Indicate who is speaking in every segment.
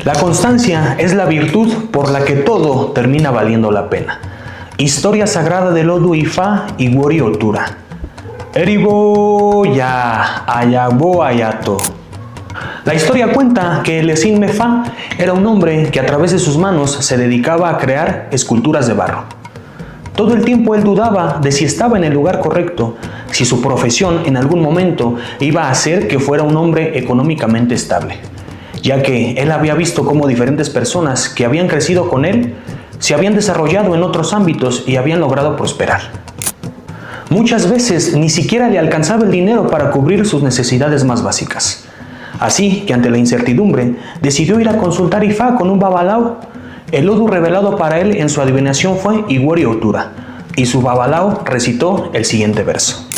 Speaker 1: La constancia es la virtud por la que todo termina valiendo la pena. Historia sagrada de Lodu Ifá y Wori Otura. Eribo ya ayabo ayato. La historia cuenta que el Esin Mefá era un hombre que a través de sus manos se dedicaba a crear esculturas de barro. Todo el tiempo él dudaba de si estaba en el lugar correcto, si su profesión en algún momento iba a hacer que fuera un hombre económicamente estable, ya que él había visto cómo diferentes personas que habían crecido con él se habían desarrollado en otros ámbitos y habían logrado prosperar. Muchas veces ni siquiera le alcanzaba el dinero para cubrir sus necesidades más básicas. Así que ante la incertidumbre, decidió ir a consultar Ifá con un babalao. El Lodu revelado para él en su adivinación fue Wori Otura, y su babalao recitó el siguiente verso.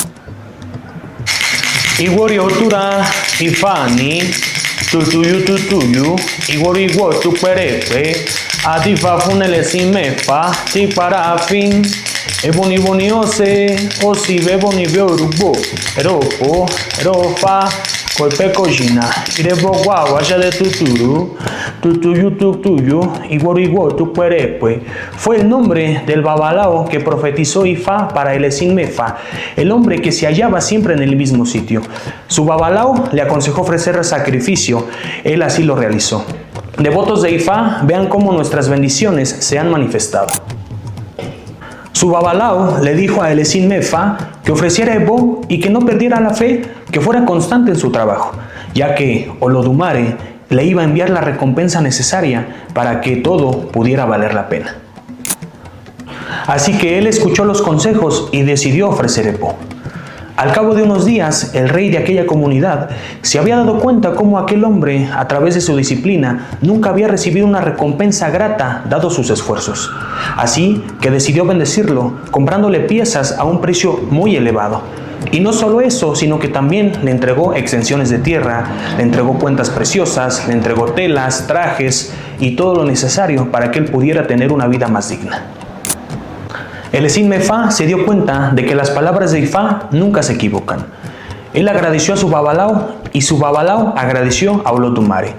Speaker 1: Wori Otura Ifani, tutuyu, Wori tu perepe, Atifa funele sin mefa, ti para fin. Eboni ose, osi beboni beorubo, erofa, golpe cocina, irebo guagua de tutuyu, Wori tu perepe. Fue el nombre del babalao que profetizó Ifá para el Esin Mefá, el hombre que se hallaba siempre en el mismo sitio. Su babalao le aconsejó ofrecer sacrificio, él así lo realizó. Devotos de Ifá, vean cómo nuestras bendiciones se han manifestado. Su babalao le dijo a el Esin Mefá que ofreciera ebo y que no perdiera la fe, que fuera constante en su trabajo, ya que Olodumare le iba a enviar la recompensa necesaria para que todo pudiera valer la pena. Así que él escuchó los consejos y decidió ofrecer ebo. Al cabo de unos días, el rey de aquella comunidad se había dado cuenta cómo aquel hombre, a través de su disciplina, nunca había recibido una recompensa grata dados sus esfuerzos. Así que decidió bendecirlo, comprándole piezas a un precio muy elevado. Y no solo eso, sino que también le entregó extensiones de tierra, le entregó cuentas preciosas, le entregó telas, trajes y todo lo necesario para que él pudiera tener una vida más digna. El Esin Mefá se dio cuenta de que las palabras de Ifá nunca se equivocan. Él agradeció a su babalao y su babalao agradeció a Olodumare,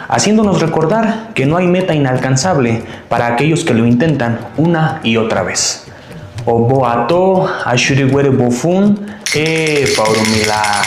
Speaker 1: haciéndonos recordar que no hay meta inalcanzable para aquellos que lo intentan una y otra vez. Oboato, Ashuriwere Bofun, Paurumilar.